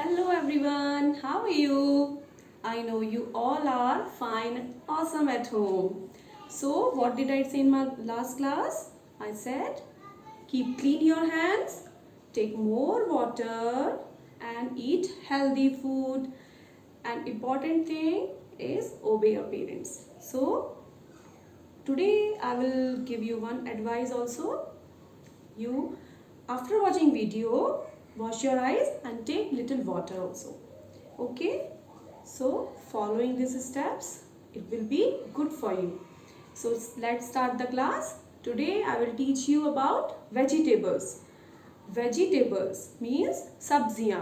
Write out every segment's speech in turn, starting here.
Hello everyone, how are you? I know you all are fine and awesome at home. So, what did I say in my last class? I said, keep clean your hands, take more water, and eat healthy food. And important thing is obey your parents. So, today I will give you one advice also. You, after watching video, wash your eyes and take little water also. Okay, so following these steps it will be good for you. So let's start the class. Today I will teach you about vegetables. Vegetables means सब्जियां.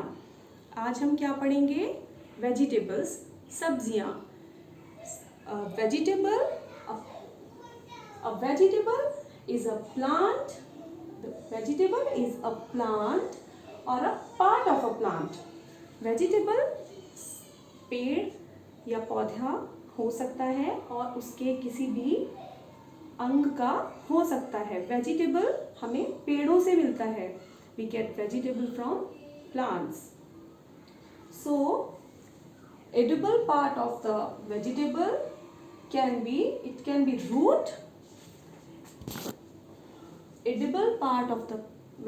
आज हम क्या पढ़ेंगे? Vegetables, सब्जियां. Vegetable, a vegetable is a plant. The vegetable is a plant or a part of a plant. Vegetable पेड़ या पौधा हो सकता है और उसके किसी भी अंग का हो सकता है. वेजिटेबल हमें पेड़ों से मिलता है. We get vegetable from plants. So edible part of the vegetable can be root. Edible part of the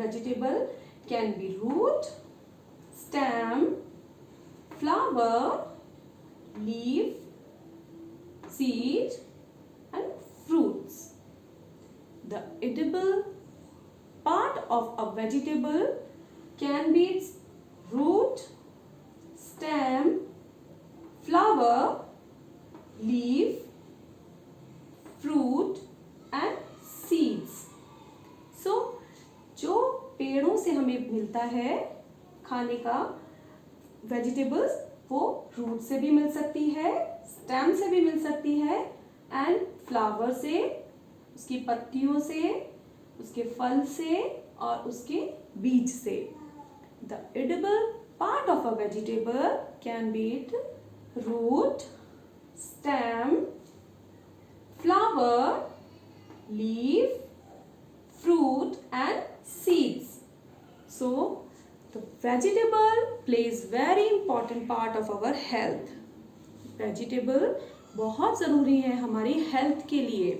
vegetable can be root, stem, flower, leaf, seed and fruits. The edible part of a vegetable can be its root, stem, flower, leaf, fruit and seeds. So, जो पेड़ों से हमें मिलता है खाने का vegetables, वो root से भी मिल सकती है, स्टेम से भी मिल सकती है एंड फ्लावर से, उसकी पत्तियों से, उसके फल से और उसके बीज से. The edible part of a vegetable can be it root, stem, flower, leaf, fruit and seeds. So the vegetable plays very important part of our health. Vegetable बहुत ज़रूरी है हमारी हेल्थ के लिए.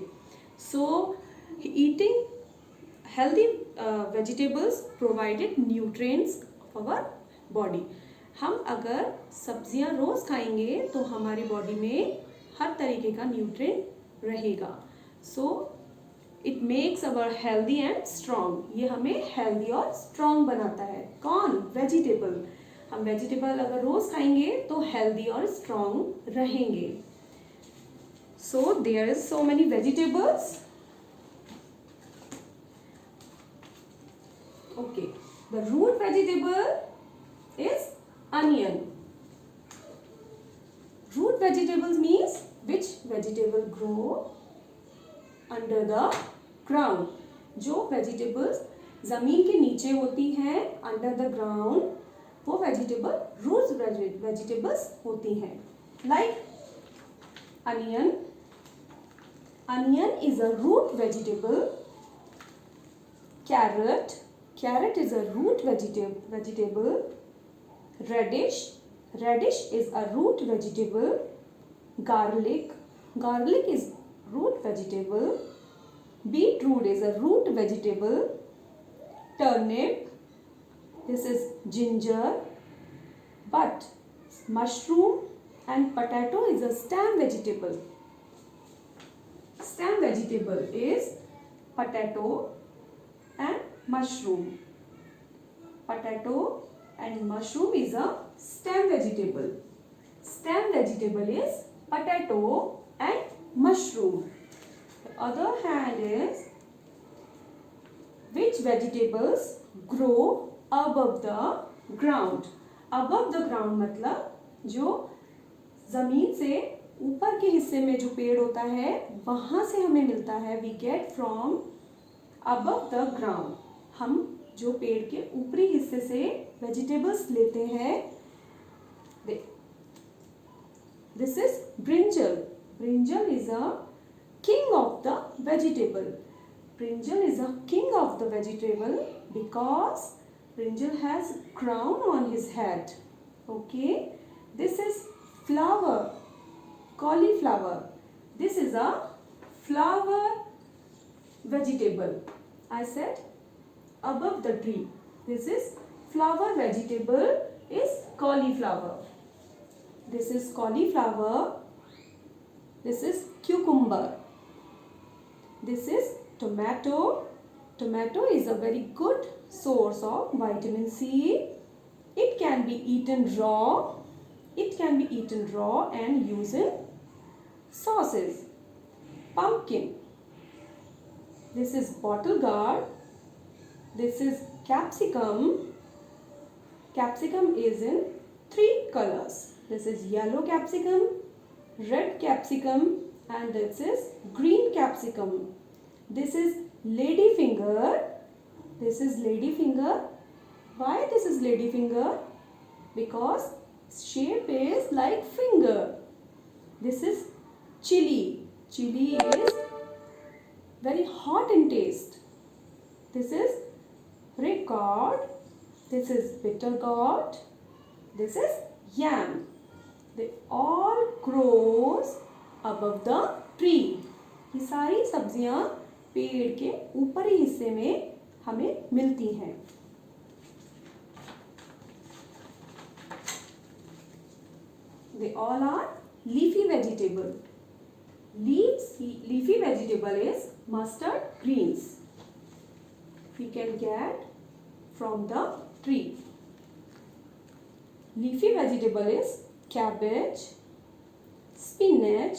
So eating healthy vegetables provided nutrients of our body. हम अगर सब्जियां रोज़ खाएंगे तो हमारी बॉडी में हर तरीके का न्यूट्रिएंट रहेगा. So it makes our healthy and strong. ये हमें हेल्दी और स्ट्रॉन्ग बनाता है. कौन? वेजिटेबल. हम वेजिटेबल अगर रोज खाएंगे तो हेल्दी और स्ट्रॉन्ग रहेंगे. So there is so many vegetables. Okay, the root vegetable is onion. Root vegetables means which vegetable grow under the ground. जो वेजिटेबल्स जमीन के नीचे होती हैं, अंडर द ग्राउंड, वो वेजिटेबल रूट वेजिटेबल्स होती हैं. Like onion. Onion is a root vegetable. Carrot. Carrot is a root vegetable. Radish. Radish is a root vegetable. Garlic. Garlic is root vegetable. Beetroot is a root vegetable. Turnip. This is ginger. But mushroom and potato is a stem vegetable. Stem vegetable is potato and mushroom. Potato and mushroom is a stem vegetable. Stem vegetable is potato and mushroom. The other hand is which vegetables grow above the ground. Above the ground मतलब जो जमीन से ऊपर के हिस्से में जो पेड़ होता है वहां से हमें मिलता है. We get from above the ground. हम जो पेड़ के ऊपरी हिस्से से वेजिटेबल्स लेते हैं. This is brinjal. Brinjal is a king of the vegetable. Brinjal is a king of the vegetable because brinjal has crown on his head. Okay, this is flower, cauliflower. This is a flower vegetable. I said above the tree. This is flower vegetable is cauliflower. This is cauliflower. This is cucumber. This is tomato. Tomato is a very good source of vitamin C. It can be eaten raw. It can be eaten raw and used in sauces. Pumpkin. This is bottle gourd. This is capsicum. Capsicum is in 3 colors. This is yellow capsicum, red capsicum, and this is green capsicum. This is lady finger. This is lady finger. Why this is lady finger? Because shape is like finger. This is chili. Chili is very hot in taste. This is red gourd. This is bitter gourd. This is yam. They all grows above the tree. ये सारी सब्जियां पेड़ के ऊपरी हिस्से में हमें मिलती हैं. They all are leafy vegetable. Leafy vegetable is mustard greens. We can get from the tree. Leafy vegetable is cabbage, spinach,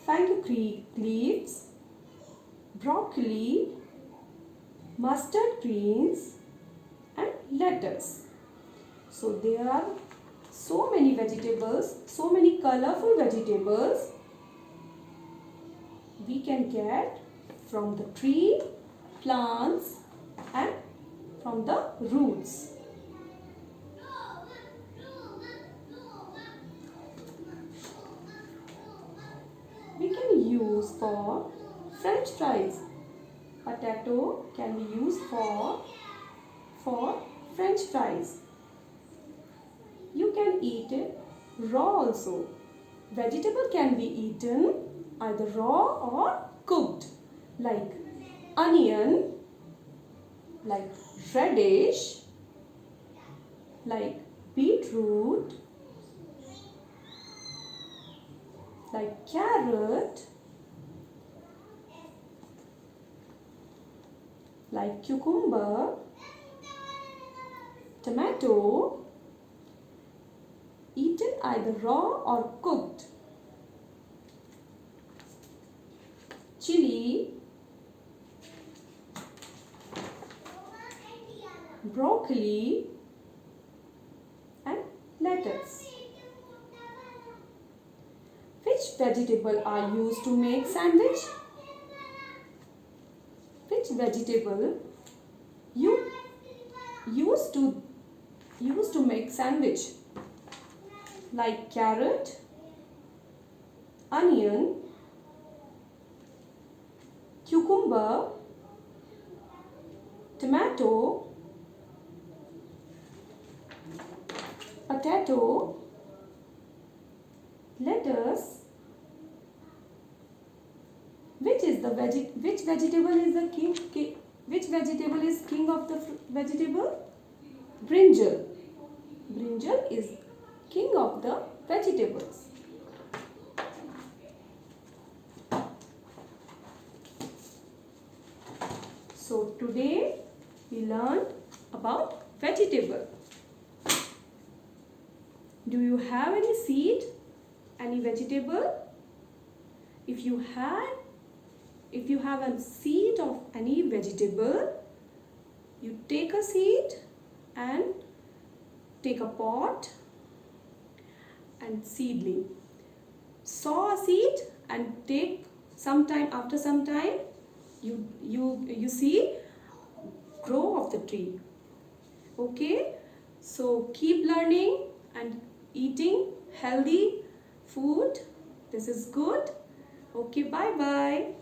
fenugreek leaves, broccoli, mustard greens, and lettuce. So there are so many vegetables, so many colorful vegetables we can get from the tree, plants, and from the roots. We can use for French fries. Potato can be used for French fries. You can eat it raw also. Vegetable can be eaten either raw or cooked, like onion, like radish, like beetroot, like carrot, like cucumber, tomato, eaten either raw or cooked, chili, broccoli, and lettuce. Which vegetable are used to make sandwich? Which vegetable you used to make sandwich? Like carrot, onion, cucumber, tomato, potato, lettuce. Which vegetable is the king? Which vegetable is king of the vegetable? Brinjal. Brinjal is king of the vegetables. So today we learned about vegetable. Do you have any seed? Any vegetable? If you have a seed of any vegetable, you take a seed and take a pot and seedling. Sow a seed and take after some time you see grow of the tree. Okay, so keep learning and eating healthy food. This is good. Okay, bye bye.